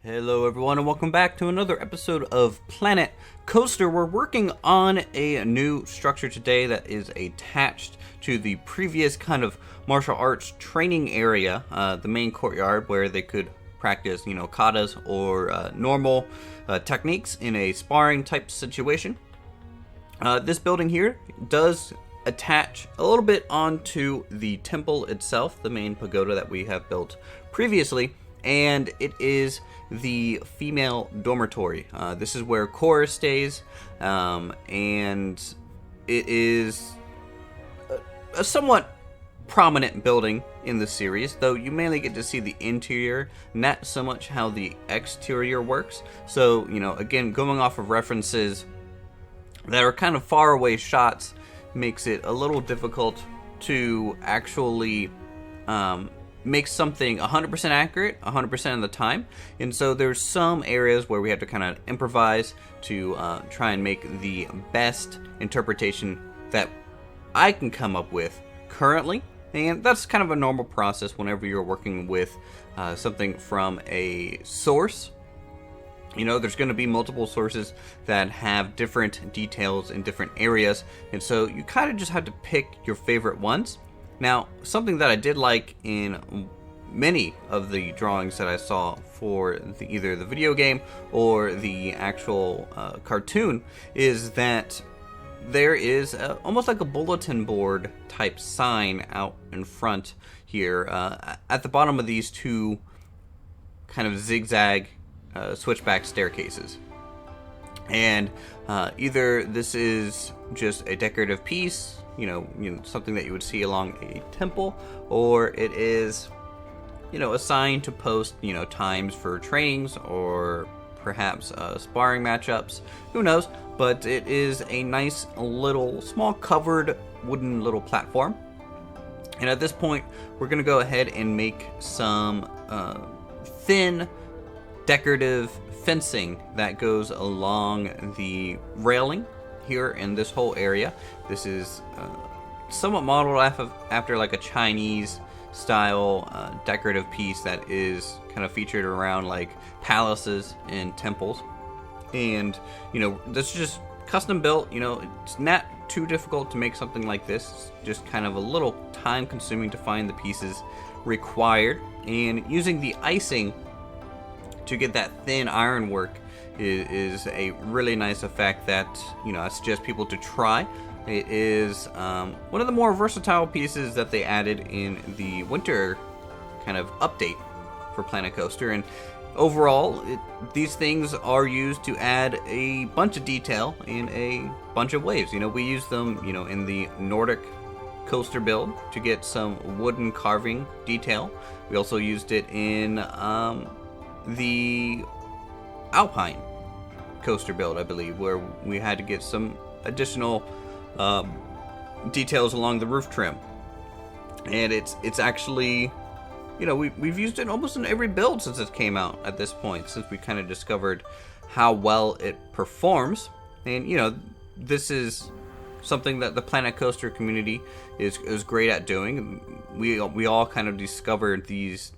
Hello everyone and welcome back to another episode of Planet Coaster. We're working on a new structure today that is attached to the previous kind of martial arts training area, the main courtyard where they could practice, katas or normal techniques in a sparring type situation. This building here does attach a little bit onto the temple itself, the main pagoda that we have built previously, and it is the female dormitory. This is where Korra stays, and it is a somewhat prominent building in the series, though you mainly get to see the interior, not so much how the exterior works. So, again, going off of references that are kind of far away shots makes it a little difficult to actually make something 100% accurate 100% of the time, and so there's some areas where we have to kind of improvise to try and make the best interpretation that I can come up with currently, and that's kind of a normal process whenever you're working with something from a source. There's going to be multiple sources that have different details in different areas, and so you kind of just have to pick your favorite ones. Now, something that I did like in many of the drawings that I saw for either the video game or the actual cartoon is that there is almost like a bulletin board type sign out in front here at the bottom of these two kind of zigzag switchback staircases. And either this is just a decorative piece, something that you would see along a temple, or it is, a sign to post, times for trainings or perhaps sparring matchups. Who knows? But it is a nice little small covered wooden little platform. And at this point, we're going to go ahead and make some thin decorative fencing that goes along the railing here in this whole area. This is somewhat modeled after like a Chinese style decorative piece that is kind of featured around like palaces and temples. And this is just custom built. It's not too difficult to make something like this. It's just kind of a little time consuming to find the pieces required, and using the icing to get that thin ironwork is a really nice effect that I suggest people to try. It is one of the more versatile pieces that they added in the winter kind of update for Planet Coaster, and overall these things are used to add a bunch of detail in a bunch of ways. We use them in the Nordic coaster build to get some wooden carving detail. We also used it in the Alpine coaster build, I believe, where we had to get some additional details along the roof trim. And it's actually, we've used it almost in every build since it came out at this point, since we kind of discovered how well it performs. And this is something that the Planet Coaster community is great at doing. We all kind of discovered these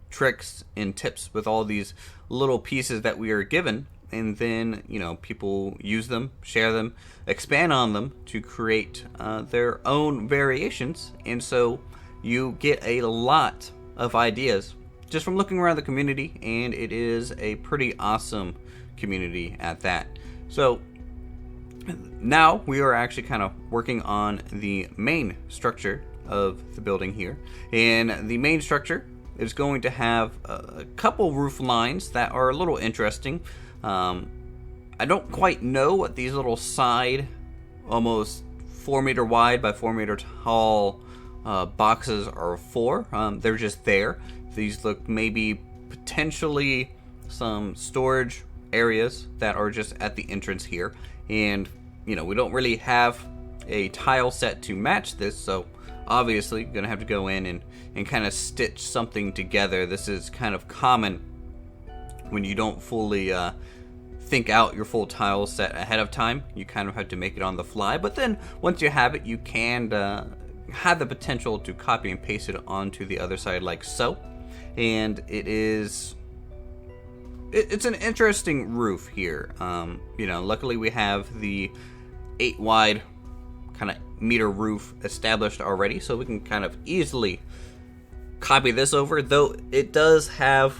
tricks and tips with all these little pieces that we are given, and then people use them, share them, expand on them to create their own variations. And so you get a lot of ideas just from looking around the community, and it is a pretty awesome community at that. So now we are actually kind of working on the main structure of the building here, and the main structure is going to have a couple roof lines that are a little interesting. I don't quite know what these little side, almost 4 meter wide by 4 meter tall boxes are for. They're just there. These look maybe potentially some storage areas that are just at the entrance here. And, we don't really have a tile set to match this, so obviously going to have to go in and kind of stitch something together. This is kind of common when you don't fully think out your full tile set ahead of time. You kind of have to make it on the fly, but then once you have it, you can have the potential to copy and paste it onto the other side like so. And it is it's an interesting roof here. Luckily we have the 8 wide kind of meter roof established already, so we can kind of easily copy this over, though it does have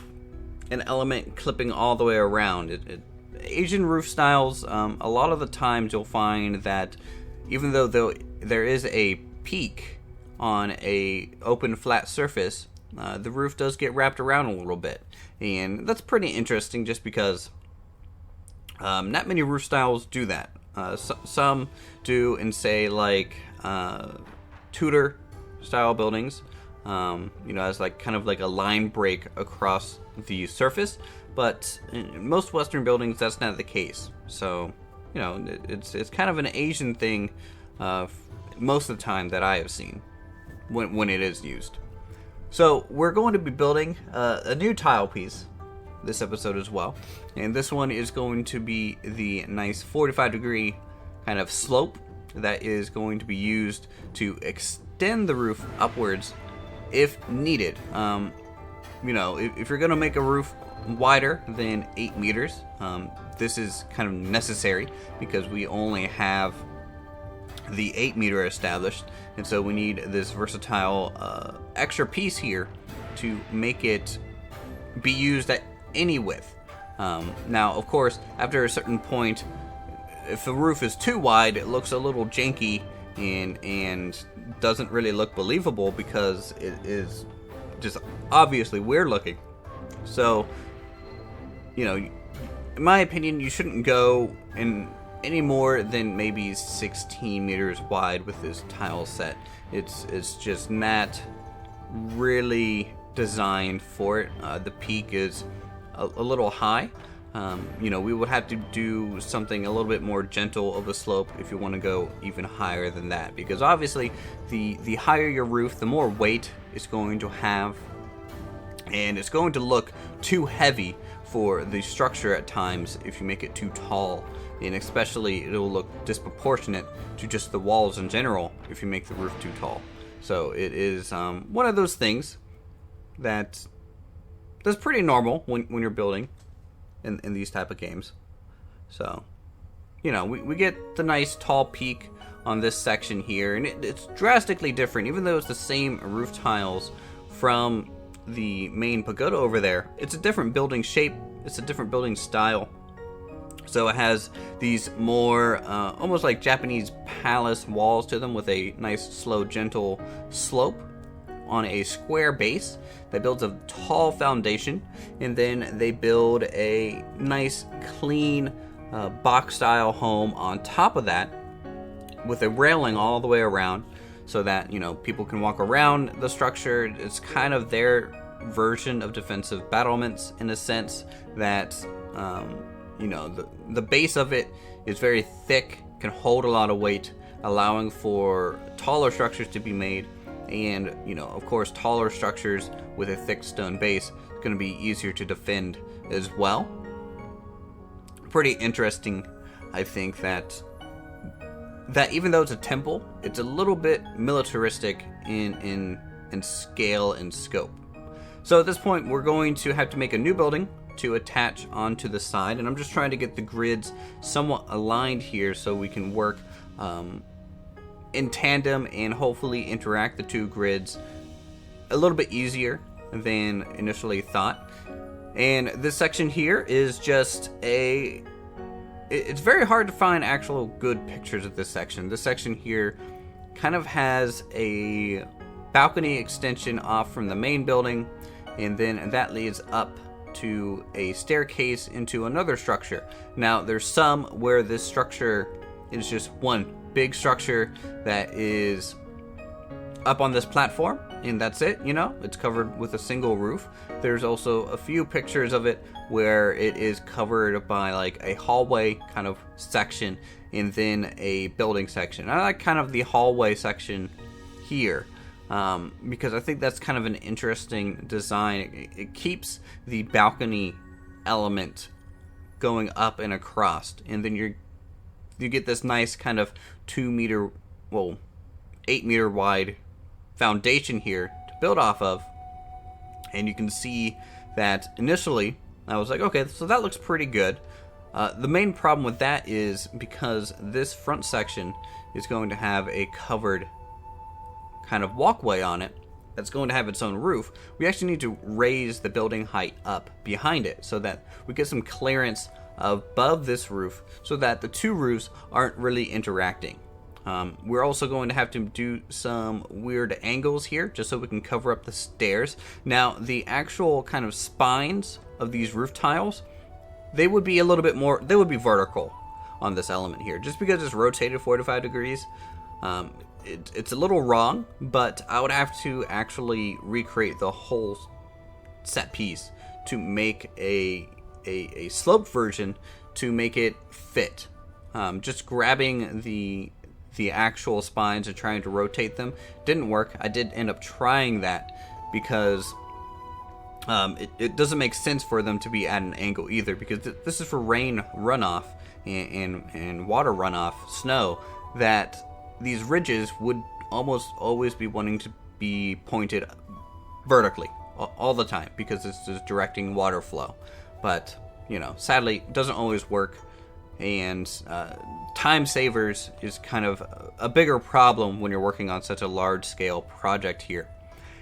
an element clipping all the way around. Asian roof styles, a lot of the times you'll find that even though there is a peak on a open flat surface, the roof does get wrapped around a little bit, and that's pretty interesting just because not many roof styles do that. Some do in, say, like Tudor style buildings, as like kind of like a line break across the surface, but in most Western buildings that's not the case. So it's kind of an Asian thing most of the time that I have seen when it is used. So we're going to be building a new tile piece this episode as well, and this one is going to be the nice 45-degree kind of slope that is going to be used to extend the roof upwards if needed. If you're going to make a roof wider than 8 meters, this is kind of necessary because we only have the 8 meter established, and so we need this versatile extra piece here to make it be used at any width. Now, of course, after a certain point, if the roof is too wide, it looks a little janky and doesn't really look believable because it is just obviously weird looking. So, in my opinion, you shouldn't go in any more than maybe 16 meters wide with this tile set. It's just not really designed for it. The peak is a little high. We would have to do something a little bit more gentle of a slope if you want to go even higher than that, because obviously the higher your roof, the more weight it's going to have, and it's going to look too heavy for the structure at times if you make it too tall, and especially it'll look disproportionate to just the walls in general if you make the roof too tall. So it is one of those things that's pretty normal when you're building in these type of games. So we get the nice tall peak on this section here, and it's drastically different. Even though it's the same roof tiles from the main pagoda over there, it's a different building shape, it's a different building style. So it has these more almost like Japanese palace walls to them with a nice slow gentle slope on a square base that builds a tall foundation, and then they build a nice clean box style home on top of that with a railing all the way around so that people can walk around the structure. It's kind of their version of defensive battlements in a sense that the base of it is very thick, can hold a lot of weight, allowing for taller structures to be made. And, of course, taller structures with a thick stone base is going to be easier to defend as well. Pretty interesting, I think, that even though it's a temple, it's a little bit militaristic in scale and scope. So at this point, we're going to have to make a new building to attach onto the side, and I'm just trying to get the grids somewhat aligned here so we can work in tandem and hopefully interact the two grids a little bit easier than initially thought. And this section here is just it's very hard to find actual good pictures of this section. This section here kind of has a balcony extension off from the main building, and then that leads up to a staircase into another structure. Now there's some where this structure is just one big structure that is up on this platform, and that's it. It's covered with a single roof. There's also a few pictures of it where it is covered by like a hallway kind of section and then a building section. I like kind of the hallway section here because I think that's kind of an interesting design. It keeps the balcony element going up and across, and then you get this nice kind of 8 meter wide foundation here to build off of. And you can see that initially I was like, okay, so that looks pretty good. The main problem with that is because this front section is going to have a covered kind of walkway on it that's going to have its own roof. We actually need to raise the building height up behind it so that we get some clearance above this roof so that the two roofs aren't really interacting. We're also going to have to do some weird angles here just so we can cover up the stairs. Now, the actual kind of spines of these roof tiles, they would be a little bit more, they would be vertical on this element here. Just because it's rotated 45 degrees, it's a little wrong, but I would have to actually recreate the whole set piece to make a sloped version to make it fit. Just grabbing the actual spines and trying to rotate them didn't work. I did end up trying that because it doesn't make sense for them to be at an angle either, because this is for rain runoff and water runoff, snow, that these ridges would almost always be wanting to be pointed vertically all the time because it's just directing water flow. But, you know, sadly, it doesn't always work, and time savers is kind of a bigger problem when you're working on such a large scale project here.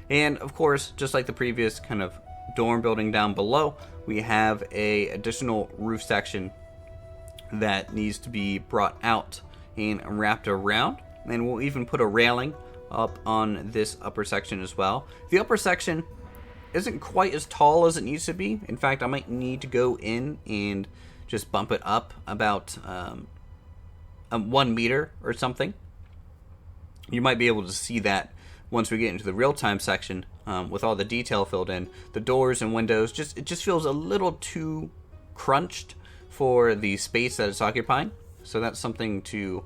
And of course, just like the previous kind of dorm building down below, we have a additional roof section that needs to be brought out and wrapped around, and we'll even put a railing up on this upper section as well. The upper section isn't quite as tall as it needs to be. In fact, I might need to go in and just bump it up about 1 meter or something. You might be able to see that once we get into the real-time section with all the detail filled in. The doors and windows, it just feels a little too crunched for the space that it's occupying. So that's something to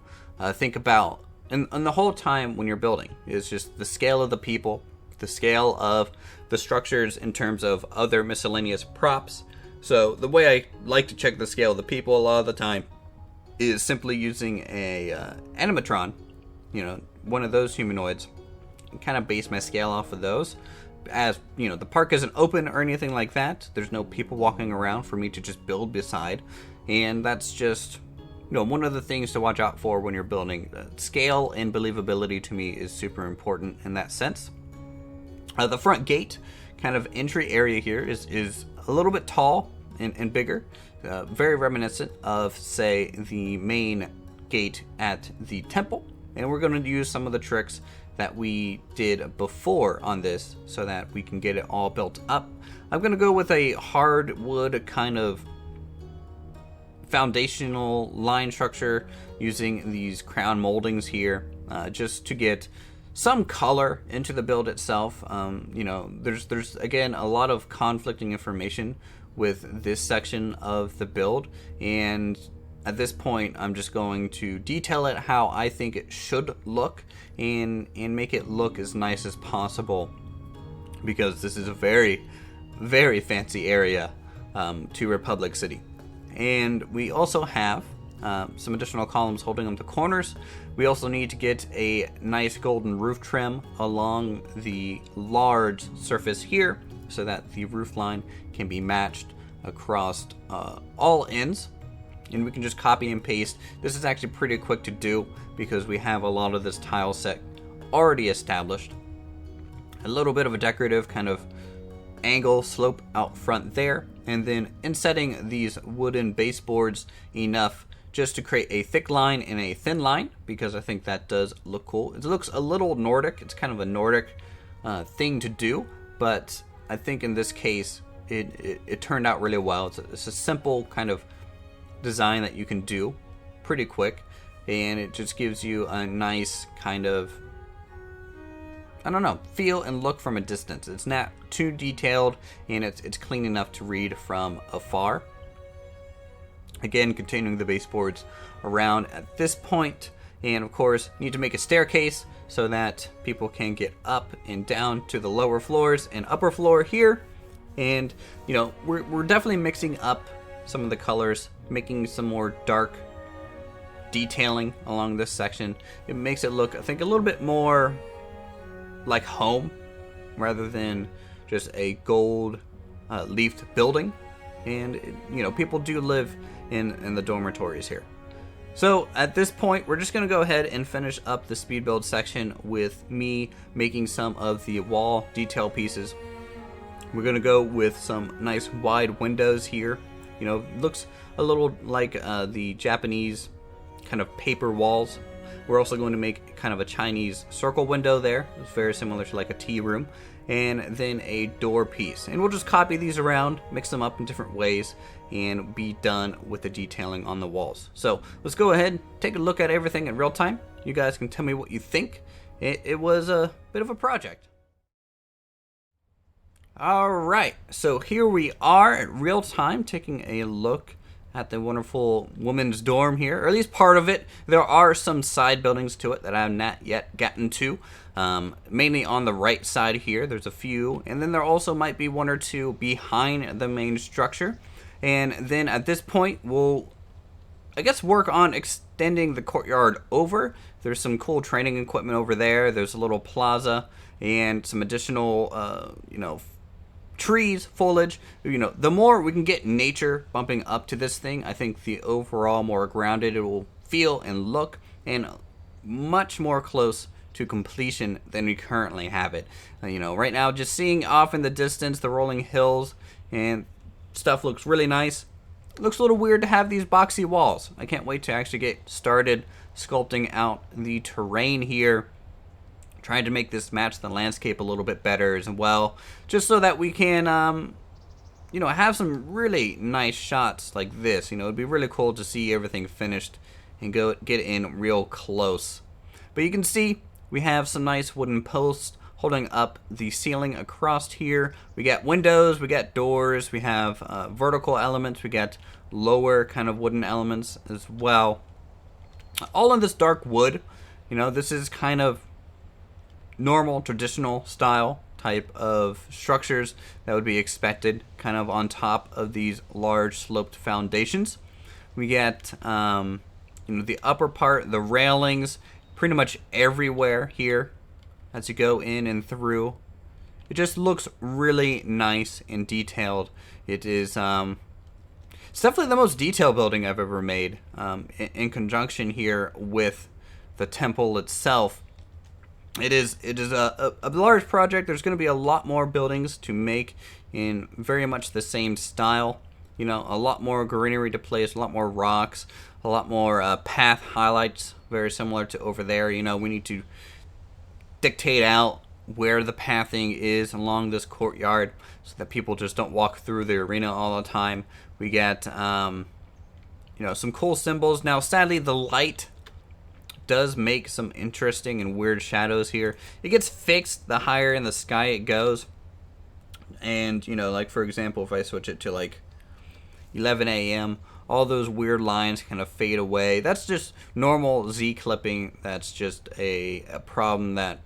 think about. And the whole time when you're building is just the scale of the people, the scale of the structures in terms of other miscellaneous props. So the way I like to check the scale of the people a lot of the time is simply using a animatron, you know, one of those humanoids, and kind of base my scale off of those. As you know, the park isn't open or anything like that. There's no people walking around for me to just build beside, and that's just, you know, one of the things to watch out for when you're building. Scale and believability to me is super important in that sense. The front gate kind of entry area here is a little bit tall and bigger, very reminiscent of, say, the main gate at the temple. And we're going to use some of the tricks that we did before on this so that we can get it all built up. I'm going to go with a hardwood kind of foundational line structure using these crown moldings here, just to get some color into the build itself. You know, there's again a lot of conflicting information with this section of the build, and at this point I'm just going to detail it how I think it should look and make it look as nice as possible, because this is a very, very fancy area to Republic City. And we also have some additional columns holding them to corners. We also need to get a nice golden roof trim along the large surface here so that the roof line can be matched across all ends. And we can just copy and paste. This is actually pretty quick to do because we have a lot of this tile set already established. A little bit of a decorative kind of angle slope out front there, and then insetting these wooden baseboards enough just to create a thick line and a thin line, because I think that does look cool. It looks a little Nordic. It's kind of a Nordic thing to do, but I think in this case it turned out really well. It's a simple kind of design that you can do pretty quick, and it just gives you a nice kind of, I don't know, feel and look from a distance. It's not too detailed, and it's clean enough to read from afar. Again, continuing the baseboards around at this point, and of course need to make a staircase so that people can get up and down to the lower floors and upper floor here. And you know, we're definitely mixing up some of the colors, making some more dark detailing along this section. It makes it look, I think, a little bit more like home rather than just a gold leafed building. and people do live in the dormitories here. So at this point, we're just going to go ahead and finish up the speed build section with me making some of the wall detail pieces. We're going to go with some nice wide windows here. Looks a little like the Japanese kind of paper walls. We're also going to make kind of a Chinese circle window there. It's very similar to like a tea room. And then a door piece. And we'll just copy these around, mix them up in different ways, and be done with the detailing on the walls. So let's go ahead, take a look at everything in real time. You guys can tell me what you think. It was a bit of a project. Alright, so here we are at real time taking a look at the wonderful woman's dorm here, or at least part of it. There are some side buildings to it that I have not yet gotten to. Mainly on the right side here, there's a few, and then there also might be one or two behind the main structure. And then at this point, we'll, I guess, work on extending the courtyard over. There's some cool training equipment over there. There's a little plaza and some additional, trees, foliage. The more we can get nature bumping up to this thing, I think the overall more grounded it will feel and look, and much more close to completion than we currently have it. Right now, just seeing off in the distance the rolling hills and stuff looks really nice. It looks a little weird to have these boxy walls. I can't wait to actually get started sculpting out the terrain here, trying to make this match the landscape a little bit better as well, just so that we can have some really nice shots like this. It'd be really cool to see everything finished and get in real close. But you can see we have some nice wooden posts holding up the ceiling across here. We got windows, we got doors, we have vertical elements, we got lower kind of wooden elements as well. All in this dark wood. This is kind of normal, traditional style type of structures that would be expected kind of on top of these large sloped foundations. We get the upper part, the railings, pretty much everywhere here as you go in and through. It just looks really nice and detailed. It is it's definitely the most detailed building I've ever made, in conjunction here with the temple itself. It is a large project. There's going to be a lot more buildings to make in very much the same style. A lot more greenery to place, a lot more rocks, a lot more path highlights, very similar to over there. We need to dictate out where the pathing is along this courtyard so that people just don't walk through the arena all the time. We get some cool symbols. Now, sadly, the light does make some interesting and weird shadows here. It gets fixed the higher in the sky it goes. And, like for example, if I switch it to like 11 a.m., all those weird lines kind of fade away. That's just normal Z clipping. That's just a problem that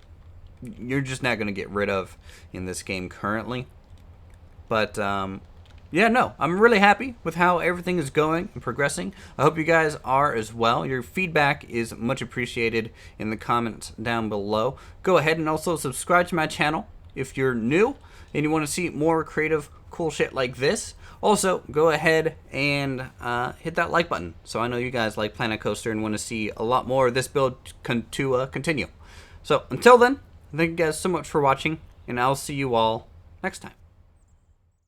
you're just not going to get rid of in this game currently. But yeah, no, I'm really happy with how everything is going and progressing. I hope you guys are as well. Your feedback is much appreciated in the comments down below. Go ahead and also subscribe to my channel if you're new and you want to see more creative, cool shit like this. Also, go ahead and hit that like button so I know you guys like Planet Coaster and want to see a lot more of this build continue. So, until then, thank you guys so much for watching, and I'll see you all next time.